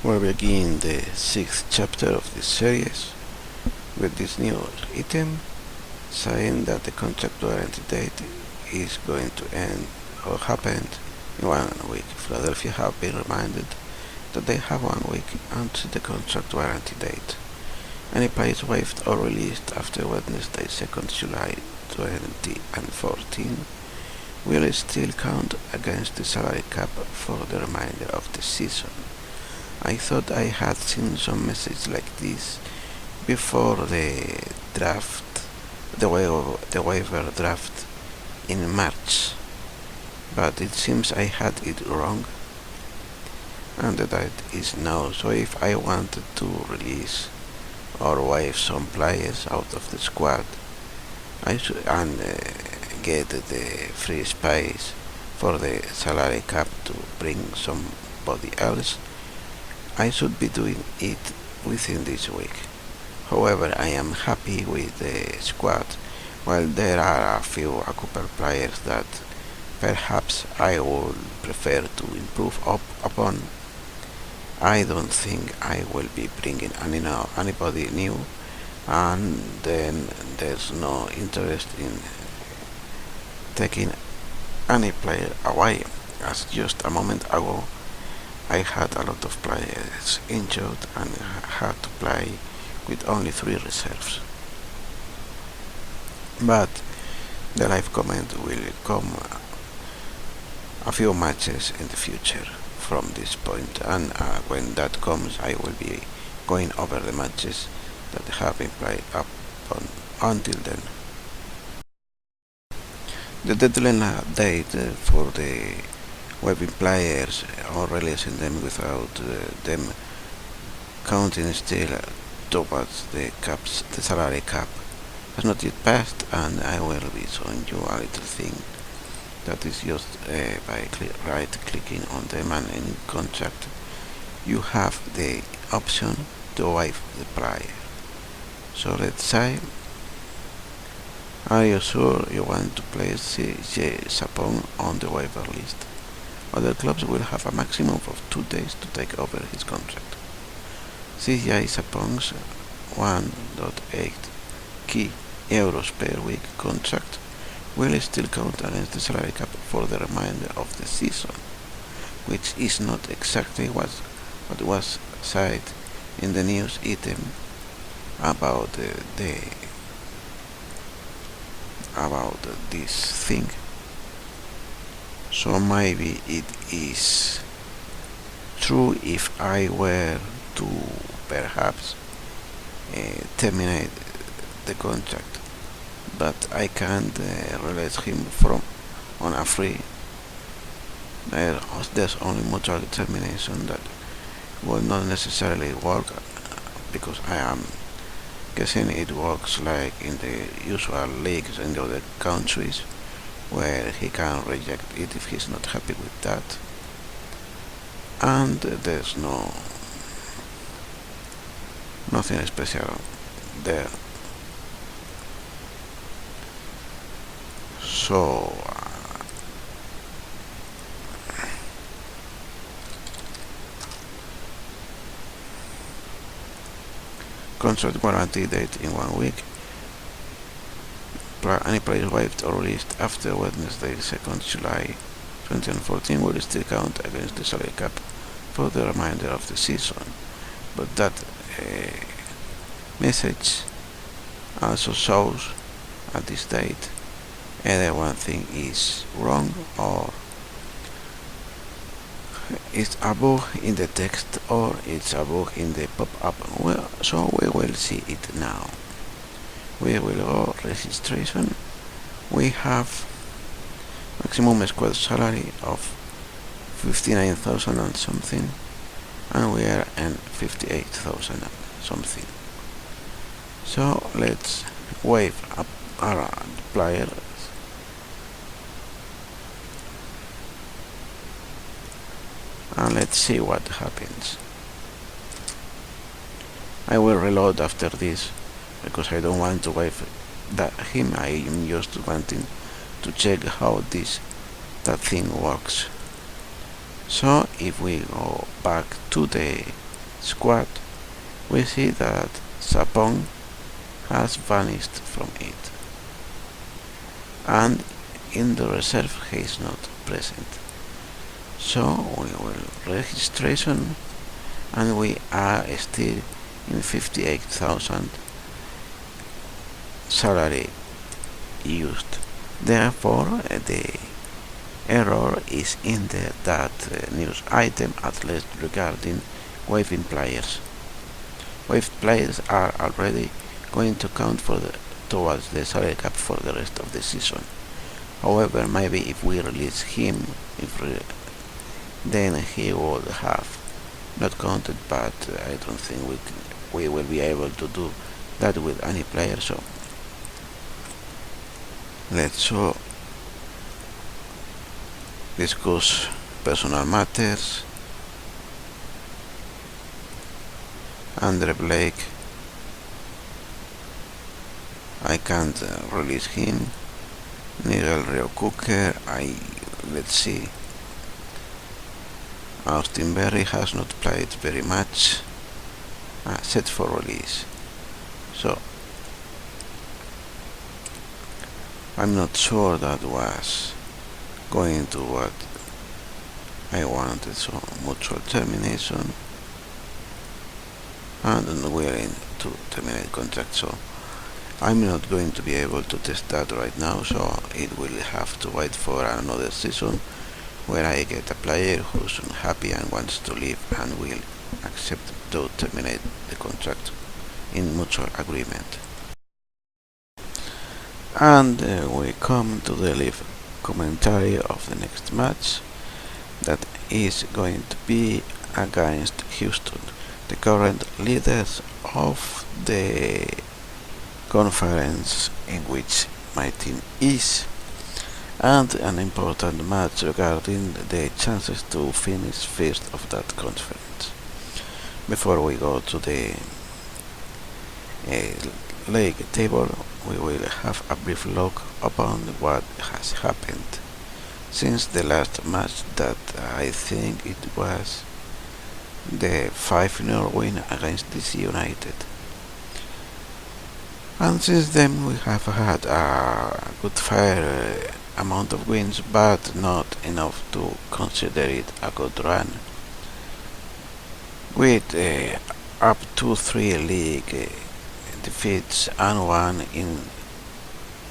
We begin the 6th chapter of this series with this news item saying that the contract warranty date is going to end or happened in 1 week. Philadelphia have been reminded that they have 1 week until the contract warranty date. Any players waived or released after Wednesday, 2nd July 2014 will still count against the salary cap for the remainder of the season. I thought I had seen some message like this before the draft, the waiver draft in March, but it seems I had it wrong, and the date is now. So if I wanted to release or waive some players out of the squad, I should get the free space for the salary cap to bring somebody else, I should be doing it within this week. However, I am happy with the squad. While there are a few couple players that perhaps I would prefer to improve upon, I don't think I will be bringing anybody new, and then there's no interest in taking any player away. As just a moment ago, I had a lot of players injured and had to play with only 3 reserves. But the live comment will come a few matches in the future from this point, and when that comes I will be going over the matches that have been played up until then. The deadline date for the waiving players or releasing them without them counting still towards the salary cap has not yet passed, and I will be showing you a little thing that is just by right clicking on them, and in contract you have the option to waive the player. So let's say, are you sure you want to place CJ Sapong on the waiver list? Other clubs will have a maximum of 2 days to take over his contract. CJ Sapong's 1.8 key euros per week contract will still count against the salary cap for the remainder of the season, which is not exactly what was said in the news item about about this thing. So maybe it is true if I were to perhaps terminate the contract, but I can't release him from on a free. There's only mutual termination that will not necessarily work, because I am guessing it works like in the usual leagues in the other countries, where he can reject it if he's not happy with that, and there's nothing special there. So contract warranty date in 1 week. Any player waived or released after Wednesday, 2nd July 2014 will still count against the salary cap for the remainder of the season. But that message also shows at this date either one thing is wrong or it's a bug in the text or it's a bug in the pop-up. Well, so we will see it now. We will go registration. We have maximum squad salary of 59,000 and something, and we are in 58,000 something. So let's wave up our player and let's see what happens. I will reload after this because I don't want to waive him. I am just wanting to check how that thing works. So if we go back to the squad, we see that Sapong has vanished from it, and in the reserve he is not present. So we will registration, and we are still in 58,000 salary used. Therefore, the error is in that news item, at least regarding waiving players. Waived players are already going to count towards the salary cap for the rest of the season. However, maybe if we release him, then he would have not counted, but I don't think we will be able to do that with any player. So let's discuss personal matters. Andre Blake, I can't release him. Nigel Rio Cooker, let's see. Austin Berry has not played very much. Set for release. So I'm not sure that was going to what I wanted. So mutual termination and unwilling to terminate contract. So I'm not going to be able to test that right now, so it will have to wait for another season where I get a player who's unhappy and wants to leave and will accept to terminate the contract in mutual agreement. And we come to the live commentary of the next match, that is going to be against Houston, the current leaders of the conference in which my team is, and an important match regarding the chances to finish first of that conference. Before we go to the league table, we will have a brief look upon what has happened since the last match, that I think it was the 5-0 win against DC United. And since then we have had a good fair amount of wins, but not enough to consider it a good run, with up to 3 league defeats and 1 in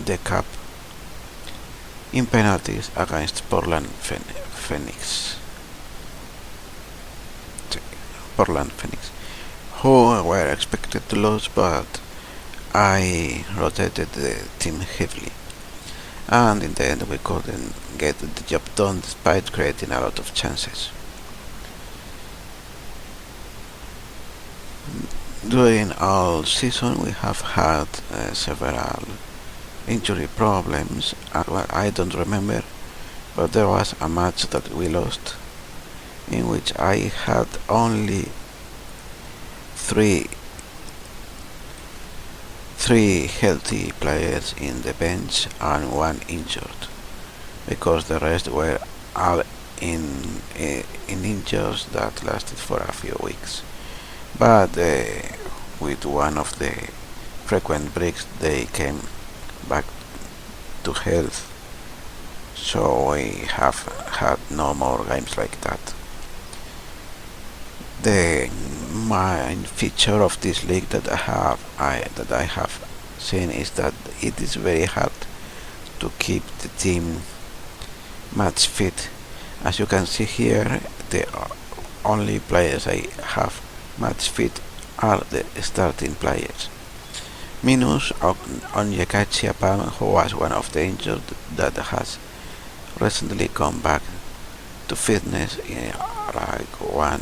the cup in penalties against Portland Phoenix, who were expected to lose, but I rotated the team heavily, and in the end we couldn't get the job done despite creating a lot of chances. During all season we have had several injury problems. Well, I don't remember, but there was a match that we lost in which I had only three healthy players in the bench and 1 injured, because the rest were all in injuries that lasted for a few weeks. But with one of the frequent breaks they came back to health, so we have had no more games like that. The main feature of this league that I have seen is that it is very hard to keep the team match fit. As you can see here, the only players I have match fit are the starting players, minus Onyeka Pam, who was one of the injured that has recently come back to fitness like 1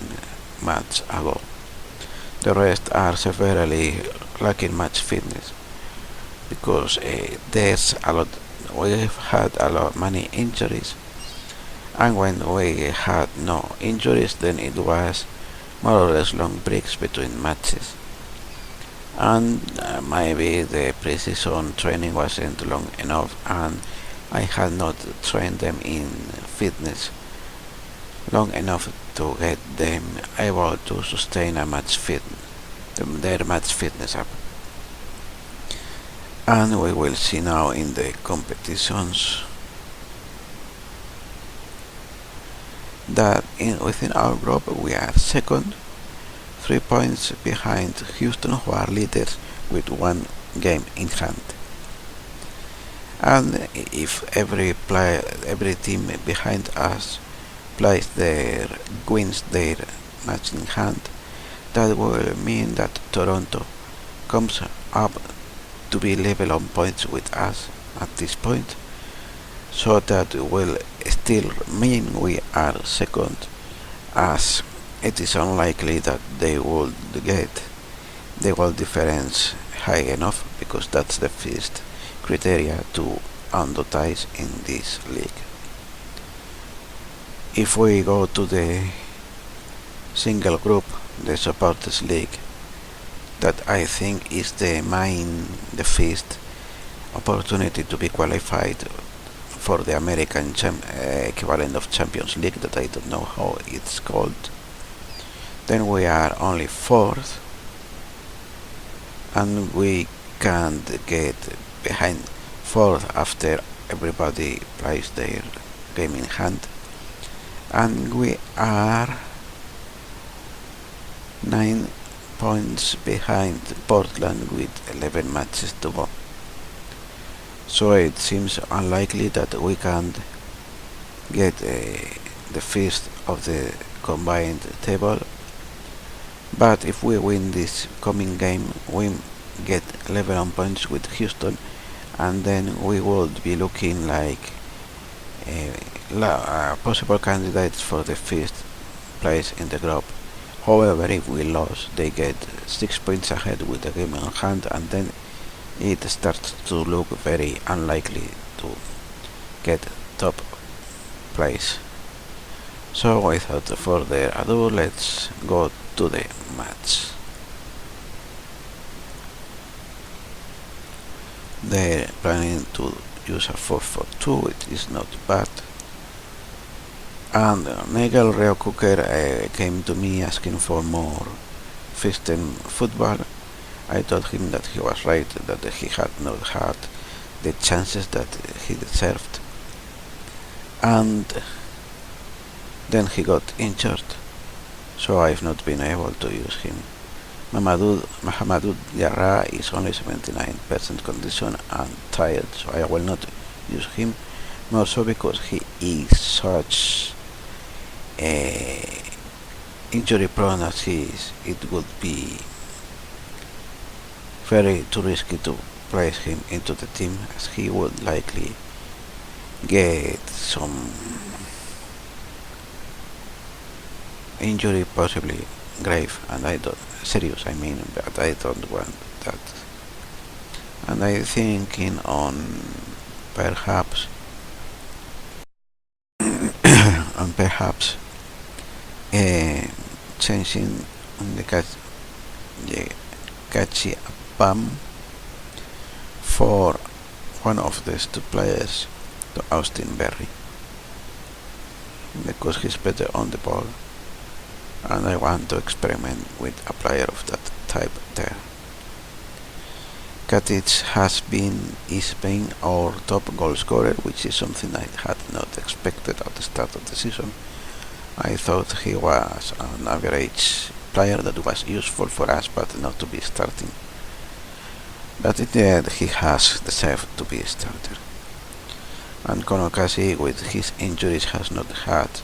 match ago. The rest are severely lacking match fitness, because there's a lot. We've had many injuries, and when we had no injuries, then it was more or less long breaks between matches, and maybe the pre-season training wasn't long enough, and I had not trained them in fitness long enough to get them able to sustain their match fitness up. And we will see now in the competitions that within our group we are second, 3 points behind Houston, who are leaders with 1 game in hand. And if every team behind us wins their match in hand, that will mean that Toronto comes up to be level on points with us at this point, so that will still mean we are second, as it is unlikely that they would get the goal difference high enough, because that's the first criteria to advertise in this league. If we go to the single group, the supporters league, that I think is the first opportunity to be qualified for the American equivalent of Champions League, that I don't know how it's called. Then we are only 4th, and we can't get behind 4th after everybody plays their game in hand. And we are 9 points behind Portland with 11 matches to go. So it seems unlikely that we can get the first of the combined table. But if we win this coming game, we get 11 points with Houston, and then we would be looking like possible candidates for the first place in the group. However, if we lose, they get 6 points ahead with the game in hand, and then it starts to look very unlikely to get top place. So without further ado, let's go to the match. They're planning to use a 4-4-2, which is not bad. And Nigel Reo Cooker came to me asking for more first-team football. I told him that he was right, that he had not had the chances that he deserved. And then he got injured, so I've not been able to use him. Mahamadou Diarra is only 79% condition and tired, so I will not use him, more so because he is such injury prone as he is. It would be very too risky to place him into the team, as he would likely get some injury, possibly grave, and serious, but I don't want that. And I'm thinking on perhaps changing on the Kachi Pam for one of these two players, to Austin Berry, because he's better on the ball, and I want to experiment with a player of that type there. Katic is being our top goal scorer, which is something I had not expected at the start of the season. I thought he was an average player that was useful for us, but not to be starting. But indeed, he has deserved to be a starter. And Conor Cassie, with his injuries, has not had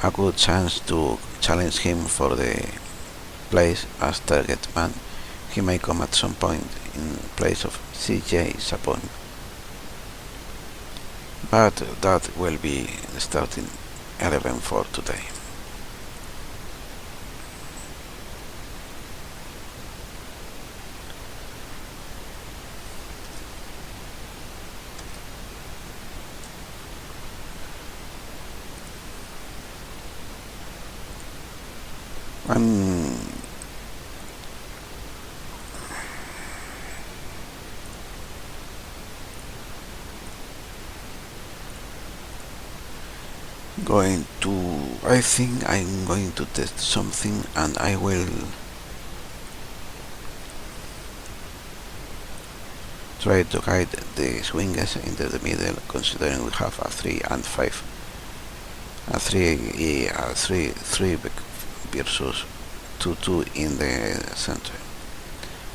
a good chance to challenge him for the place as target man. He may come at some point in place of CJ Sapon, but that will be the starting 11 for today. I think I'm going to test something, and I will try to guide the swingers into the middle, considering we have a 3 and 5, a 3 versus 2 in the center,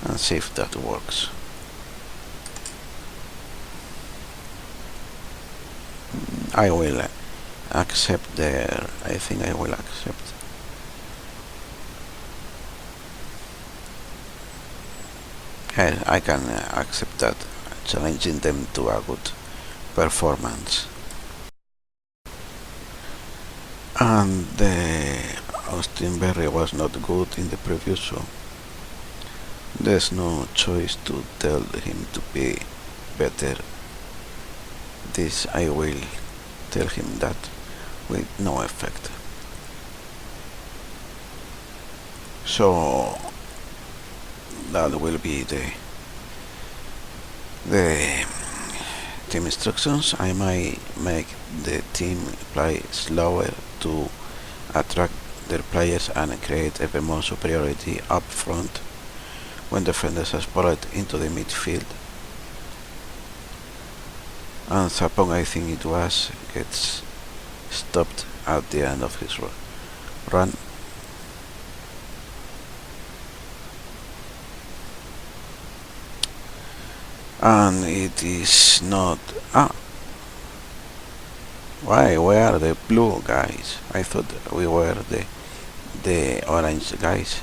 and see if that works. I will accept there. I think I will accept. I can accept that, challenging them to a good performance. And Austin Berry was not good in the previous show. There's no choice to tell him to be better. This I will tell him that with no effect. So that will be the team instructions. I might make the team play slower to attract their players and create even more superiority up front when defenders are spotted into the midfield. And Sapong, I think it was, gets stopped at the end of his run. And it is not. Why? Where are the blue guys? I thought we were the orange guys.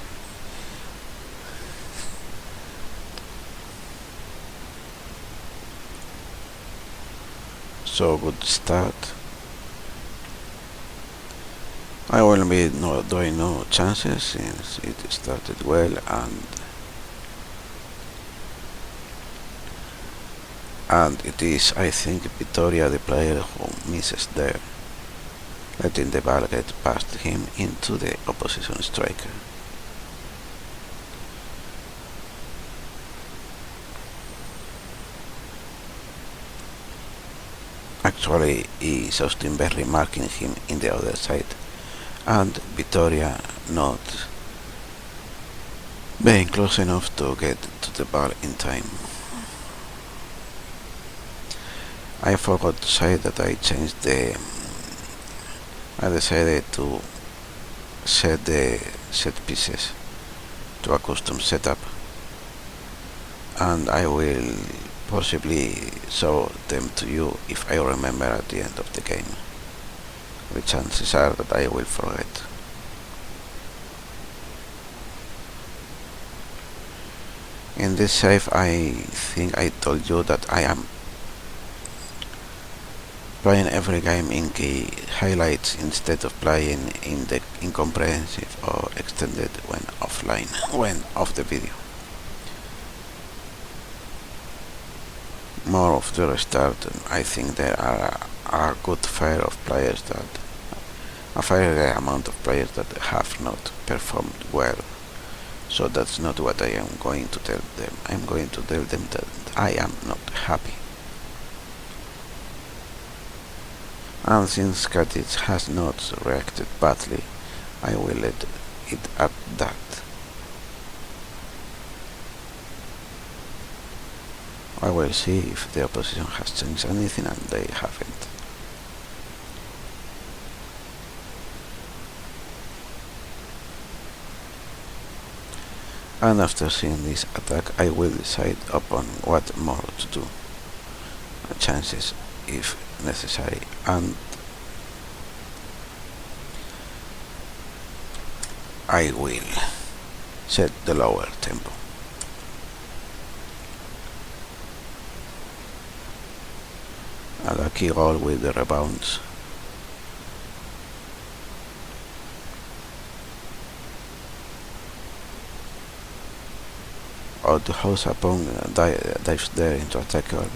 So good start. I will be doing no chances since it started well, and it is, I think, Victoria, the player, who misses there, letting the ball get past him into the opposition striker. Actually, is Austin Berry marking him in the other side, and Victoria not being close enough to get to the ball in time. I forgot to say that I decided to set the set pieces to a custom setup, and I will possibly show them to you if I remember at the end of the game. The chances are that I will forget. In this save, I think I told you that I am playing every game in key highlights instead of playing in the incomprehensive or extended when off the video. More of the restart, I think there are a good fair amount of players that have not performed well. So that's not what I am going to tell them. I'm going to tell them that I am not happy. And since Katic has not reacted badly, I will let it at that. I will see if the opposition has changed anything, and they haven't. And after seeing this attack, I will decide upon what more to do. Chances if necessary, and I will set the lower tempo. A lucky goal with the rebounds. Out the house upon dives there into a tackle,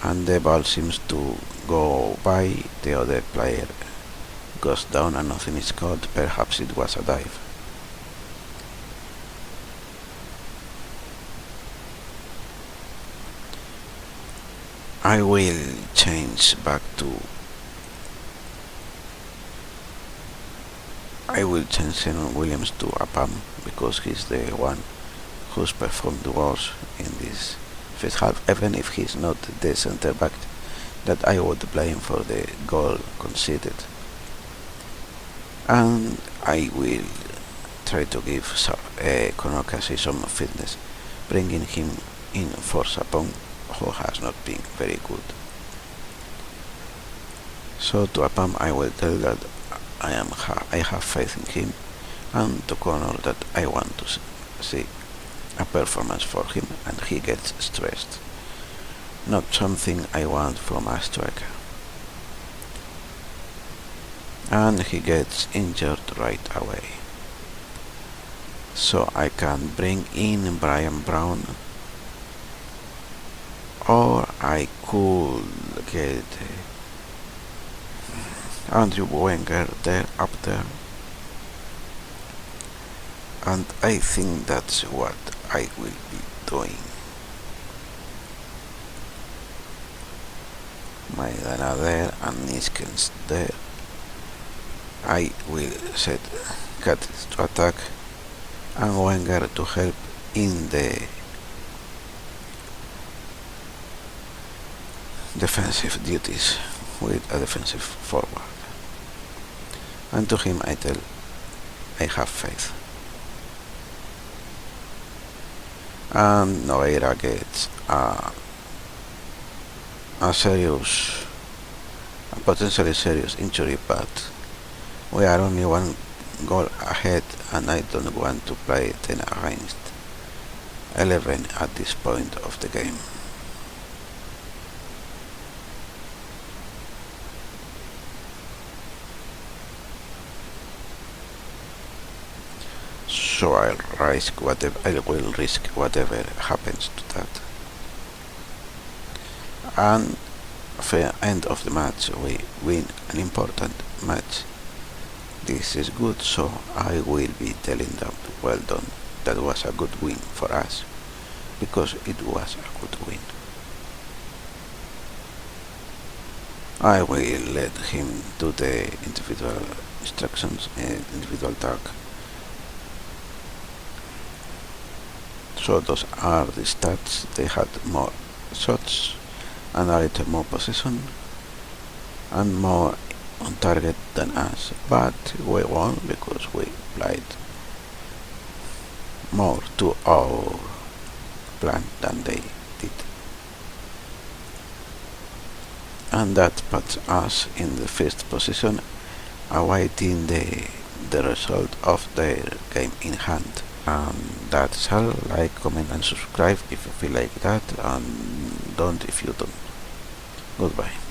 and the ball seems to go by, the other player goes down and nothing is caught. Perhaps it was a dive. I will change back to I will change Zenon Williams to Apam because he's the one who's performed worse in this first half, even if he's not the center back that I would blame for the goal conceded. And I will try to give Konokasi some fitness, bringing him in for Sapong, who has not been very good. So to Apam I will tell that I have faith in him, and to Connor that I want to see a performance for him and he gets stressed. Not something I want from a striker. And he gets injured right away. So I can bring in Brian Brown, or I could get Andrew Wenger up there, and I think that's what I will be doing. Maidana there and Niskens there. I will set Katis to attack and Wenger to help in the defensive duties with a defensive forward. And to him I tell I have faith. And Nogueira gets a potentially serious injury, but we are only one goal ahead and I don't want to play 10 against 11 at this point of the game. So I will risk whatever happens to that. And for end of the match we win an important match. This is good, so I will be telling them well done. That was a good win for us, because it was a good win. I will let him do the individual instructions and individual talk. So those are the stats. They had more shots and a little more possession and more on target than us, but we won because we played more to our plan than they did, and that puts us in the first position, awaiting the result of their game in hand. That's all. Like, comment and subscribe if you feel like that, and don't if you don't. Goodbye.